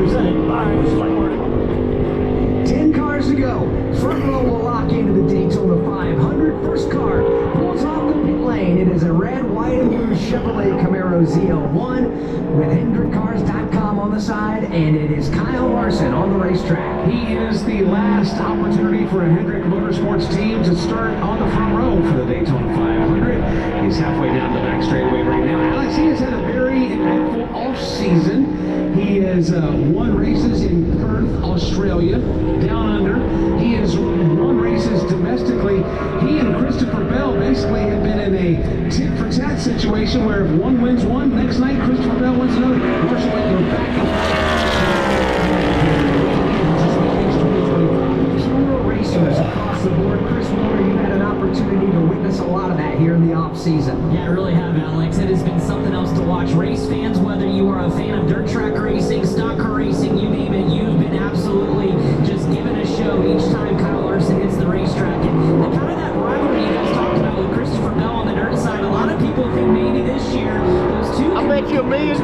presented by Busch Light. 10 cars to go. Front row will lock into the Daytona 500. First car pulls off the pit lane. It is a red, white, and blue Chevrolet Camaro ZL1 with HendrickCars.com on the side, and it is Kyle Larson on the racetrack. He is the last opportunity for a Hendrick Motorsports team to start on the front row for the Daytona 500. He's halfway down the back straightaway right now. Alex, he has had a very eventful off-season. He has won races in Perth, Australia, down under. He has won races domestically. He and Christopher Bell basically have been in a tit-for-tat situation where if one wins one, next night Christopher Bell wins another. Marshall went back and Pure racers across the board. Chris Moore, you've had an opportunity to witness a lot of that here in the off-season. Yeah, I really have, Alex. It has been something else to watch. Race fans, whether you are a fan of dirt track racing, stock car racing, you name it, you've been absolutely just given a show each time Kyle Larson hits the racetrack. And kind of that rivalry you guys talked about with Christopher Bell on the dirt side, a lot of people think maybe this year those two... I'll bet you $1 million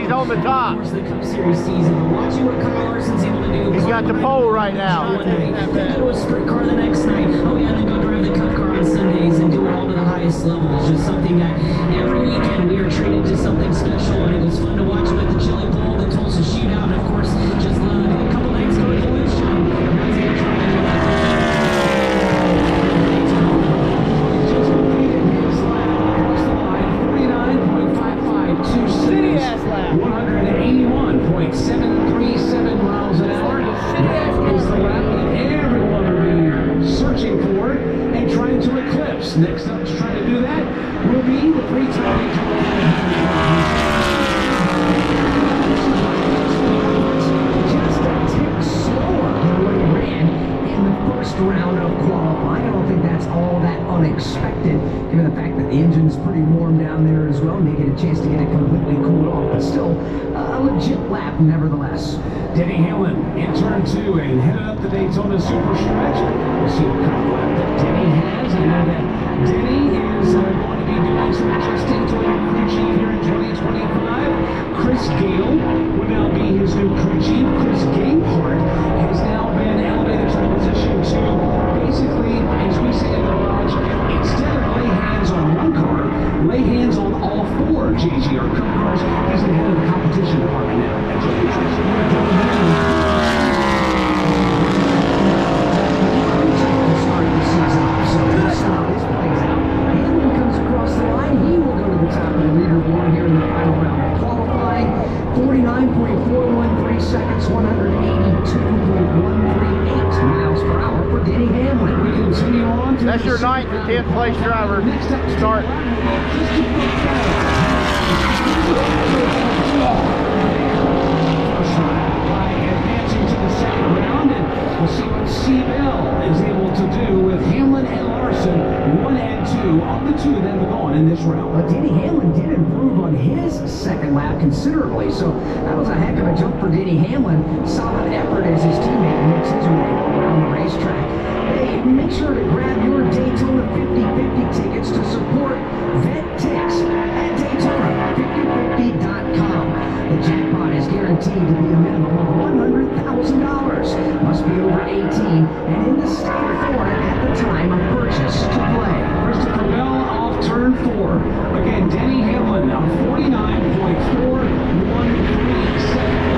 he's on the top. The Cup Series season, but watching what Kyle Larson's able to do. He's got the pole right now. One night, then go to a sprint car the next night. Oh yeah, then go drive the Cup car on Sundays and do it all to the highest level. It's just something that every weekend we are treated to something special, and it was fun to watch him at the Chili Bowl, the Tulsa Shootout, and of course, just a couple nights ago at Evolution. just completed his lap across the line, 49.552 City-ass lap. 181.737 miles an hour. That is the lap that everyone will be searching for and trying to eclipse. Next up to try to do that will be the three-time Just a tick slower than what he ran in the first round of qualifying. I don't think that's all that unexpected, given the fact that the engine's pretty warm down there as well, and they get a chance to get it completely cooled off. But still, a legit lap nevertheless. Denny Hamlin in turn 2 and headed up the Daytona Super Stretch. We'll see what kind of lap that Denny has. I know that Denny is going to be doing some adjusting to a new crew chief here in 2025. Chris Gale will now be his new crew chief. Chris Gabehart has now been elevated to the position to basically, as we say in the garage, instead of lay hands on one car, lay hands on all 4 JGR Cup cars. He's the head of the competition department now at Joe Hamlin comes across the line. He will go to the top of the leaderboard here in the final round of qualifying. 49.413 seconds, 182.138 miles per hour for Denny Hamlin. We continue on to That's your 9th and 10th place driver. Start. By advancing to the second round, and we'll see what C-Bell is able to do with Hamlin and Larson, 1 and 2, of the 2 that have gone in this round. But Denny Hamlin did improve on his second lap considerably, so that was a heck of a jump for Denny Hamlin. Solid effort as his teammate makes his way around the racetrack. Hey, make sure to grab your Daytona 50/50 tickets to support Vet Tix at Daytona5050.com. The jackpot is guaranteed to be a minimum of $100,000. Must be over 18 and in the state of Florida at the time of purchase to play. Christopher Bell off turn 4. Again, Denny Hamlin now 49.413 seconds.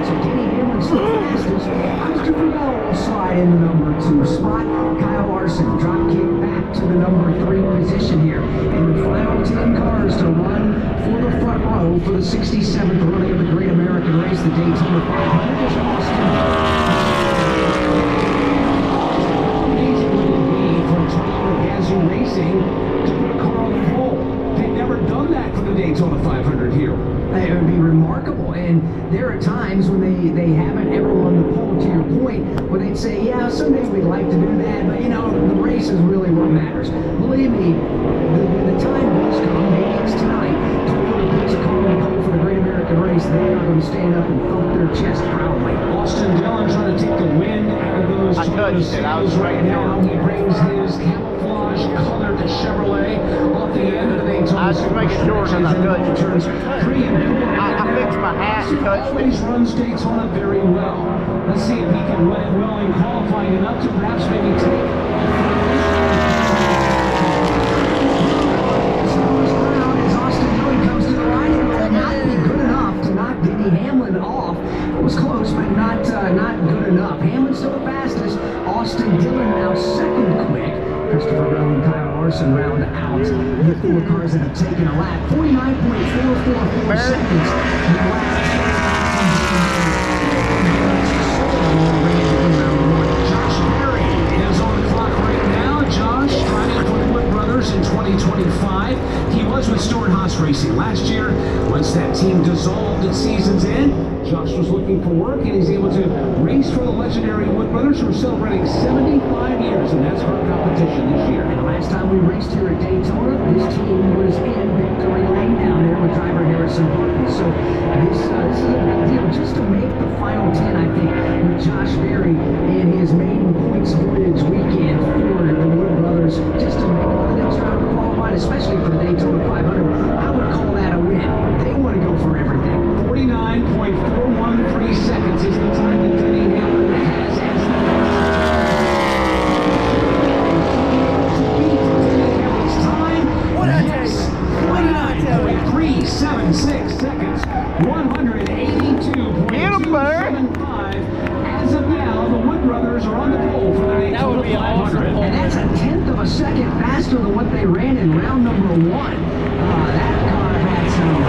So Denny Hamlin's the fastest. Christopher Bell will slide in the number 2 spot. Kyle Larson drop kick back to the number 3 position here. And the final 10 cars to run for the front row for the 67th running of the Great American Race, the Daytona 500 is Austin. Amazing would it be for Toyota Gazoo Racing to put a car on the pole? They've never done that for the Daytona 500 here. It would be remarkable, and there are times when they haven't ever won the pole, to your point, where they'd say, yeah, someday we'd like to do that, but you know, the race is really what matters. Believe me, when the time does come, maybe it's tonight, Toyota puts a car on the pole for the Great American Race, they are going to stand up and thump their chest proudly. Austin Dillon trying to take the wind out of those Toyota sails right now. He brings his camouflage colored Chevrolet off the end of the Daytona. I was just making sure because I touched. Turns 3 and 4. I fixed my hat and touched it. Always runs Daytona very well. Let's see if he can run it well in qualifying enough to perhaps maybe take. Was close, but not good enough. Hamlin's still the fastest. Austin Dillon now second quick. Christopher Bell and Kyle Larson round out the 4 cars that have taken a lap. 49.444 seconds. The last Josh Berry is on the clock right now. Josh driving for the Wood Brothers in 2025. He was with Stewart Haas Racing last year. Once that team dissolved at season's end, Josh was looking for work, and he's able to race for the legendary Wood Brothers, who are celebrating 75 years in NASCAR competition this year. And the last time we raced here at Daytona, this team was in victory lane down there with driver Harrison Burton. So this is a big deal just to make the final 10, I think, with Josh Berry in his maiden points voyage weekend for the Wood Brothers, just to make the next round of qualifying, especially for the Daytona 500. I would call that a win. They want to go for everything. 49.413 seconds is the time that Denny Hamlin has as Hamlin's time. Yes, 49.376 seconds. 182.275. As of now, the Wood Brothers are on the pole for the Daytona 500. And that's a tenth of a second faster than what they ran in round number 1. That car had some.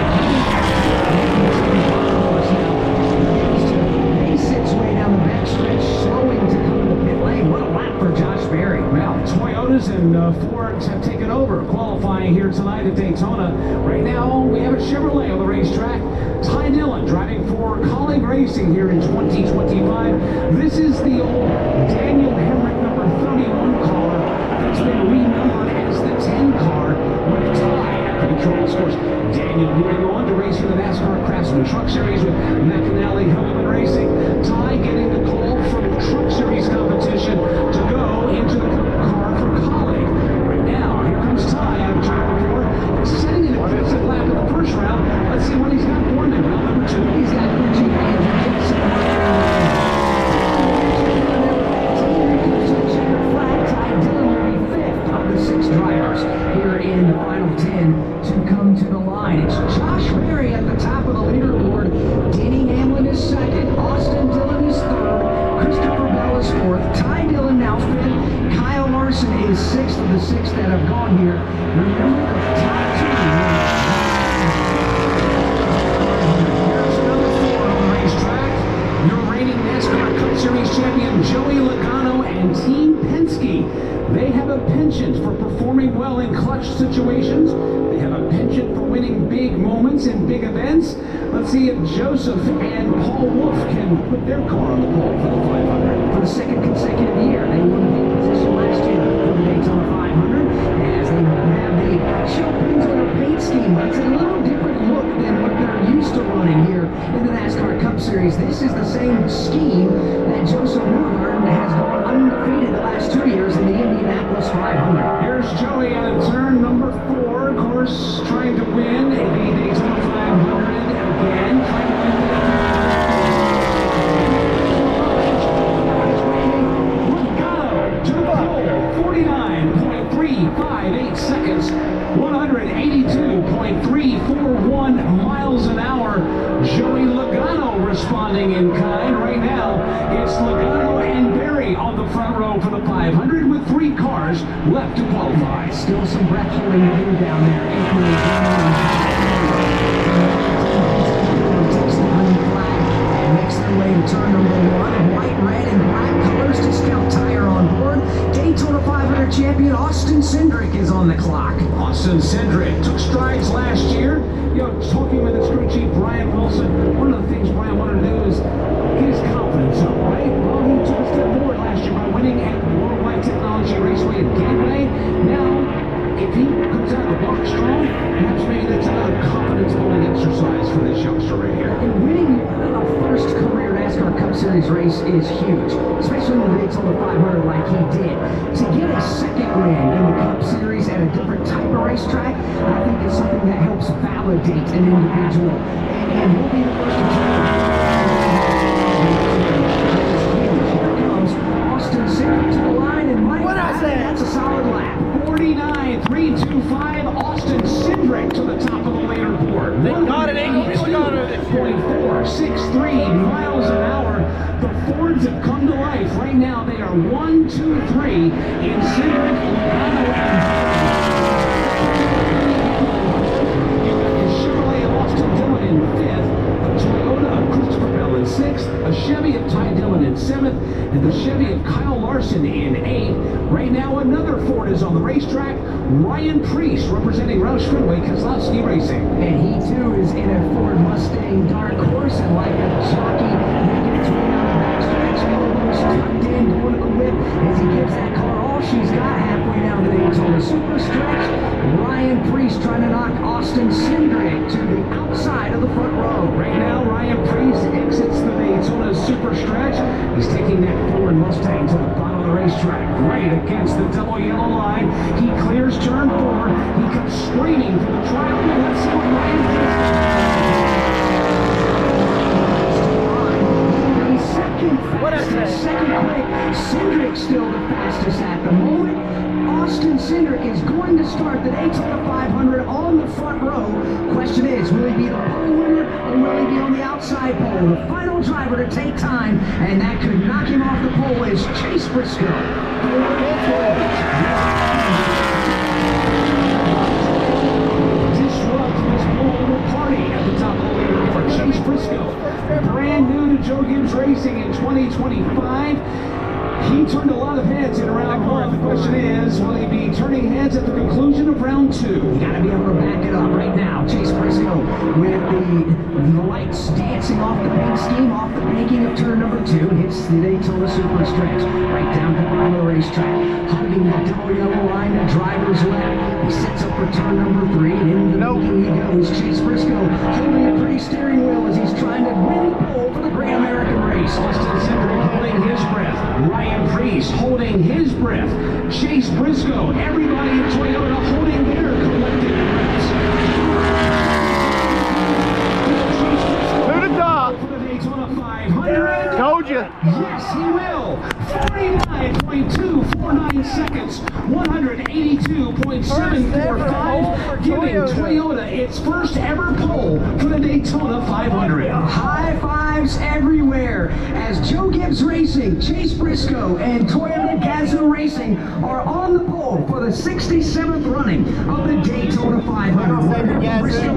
He sits way down the backstretch, slowing to come to the pit lane. What a lap for Josh Berry. Well, Toyotas and Fords have taken over qualifying here tonight at Daytona. Right now, we have a Chevrolet on the racetrack. Ty Dillon driving for Colleague Racing here in 2025. This is the old Daniel Hemrick number 31 car that's been renumbered as the 10 car with Ty at the controls. Of course, Daniel moving on to race for the NASCAR Craftsman Truck Series with McAnally Hillman Racing. Ty getting the call from the Truck Series competition to go into the car for Colleague. Right now, here comes Ty out of turn 4, setting an impressive lap in the first round. Let's see what he's got for him in round number 2. He's got good Jeep Andrew Jensen. Ty Dillon will be 5th of the 6 drivers here in the final 10 to come to the line. It's Josh Berry at the top of the leaderboard. Denny Hamlin is 2nd. Austin Dillon is 3rd. Christopher Bell is 4th. Ty Dillon now 5th. Kyle Larson is 6th of the 6 that have gone here. Remember the top 2. Here's another 4 on the racetrack. Your reigning NASCAR Cup Series champion Joey Logano and Team Penske. They have a penchant for performing well in clutch situations. They have a penchant for winning big moments in big events. Let's see if Joseph and Paul Wolf can put their car on the pole for the 500. For the 2nd consecutive year, they won the pole position last year for the Daytona 500 as they have the show pins on their paint scheme. But it's a little different look than what they're used to running here in the NASCAR Cup Series. This is the same scheme that Joseph Newgarden has gone undefeated the last 2 years in the Indianapolis 500. Here's Joey out of turn number 4, of course, trying to win the Daytona 500 again. Logano to the pole, 49.358 seconds, 182.341 miles an hour. Joey Logano responding in kind. Right now, it's Logano and Berry on the front row for the 500 with 3 cars left to qualify. Still some breath holding to do down there. Takes the green flag and makes their way to turn number 1. White, red, and black colors to Scout Tire on board. Daytona 500 champion Austin Cindric is on the clock. Austin Cindric took strides last year. Talking with his crew chief Brian Wilson, one of the things Brian wanted to do is get his confidence up, right? Well, he took a step forward last year by winning at Worldwide Technology Raceway at Gateway. Now, if he comes out of the block strong, perhaps maybe that's another confidence-building exercise for this youngster right here. And winning a first career NASCAR Cup Series race is huge, especially in the Daytona 500 like he did. To get a second win in the Cup Series at a different type of racetrack, validate an individual. And he'll be the first to Here comes Austin Cindric to the line, and Mike, that's a solid lap. 49.325, Austin Cindric to the top of the leaderboard. They got it, Eagle. We got it. 0.463 miles an hour. The Fords have come to life. Right now, they are 1, 2, 3 in Cindric, Logano, and Chevrolet of Austin Dillon in 5th, a Toyota of Christopher Bell in 6th, a Chevy of Ty Dillon in 7th, and the Chevy of Kyle Larson in 8th. Right now, another Ford is on the racetrack. Ryan Preece representing Roush Fenway Kozlowski Racing. And he too is in a Ford Mustang dark horse, and like a jockey making its way down the backstretch, elbows tucked in, going to the whip as he gives that car all she's got halfway down the Daytona super stretch. Ryan Preece trying to knock Austin Cindric to the outside of the front row. Right now, Ryan Preece exits the Daytona super stretch. He's taking that Ford Mustang to the bottom of the racetrack, right against the double yellow line. He clears turn 4. He comes screaming for the trial. Let's see what Ryan Preece second quick. Cindric still the fastest at the moment. Austin Cindric is going to start the Daytona 500 on the front row. Question is, will he be the pole winner or will he be on the outside pole? The final driver to take time, and that could knock him off the pole, is Chase Briscoe. disrupt this pole party at the top of the leaderboard. Chase Briscoe, brand new to Joe Gibbs Racing in 2025. He turned a lot of heads in round 1. The question is, will he be turning heads at the conclusion of round 2? You gotta be able to back it up right now. Chase Briscoe with the lights dancing off the paint scheme, off the banking of turn number 2, hits the Daytona super stretch right down the bottom of the racetrack, hugging the double yellow line to driver's left. He sets up for turn number 3, and in the banking he goes. Chase Briscoe holding a pretty steering wheel as he's trying to win the pole for the Great American Race. Austin Cindric holding his breath. Ryan Preece holding his breath. Chase Briscoe, everybody in Toyota holding their collective breaths. To the top. For the Daytona 500. Told you. Yes, he will. 49.249 seconds. 182.745. Giving Toyota its first ever pole for the Daytona 500. High fives everywhere as Joe Gibbs Racing, Chase Briscoe, and Toyota Gazoo Racing are on the pole for the 67th running of the Daytona 500. Gazoo,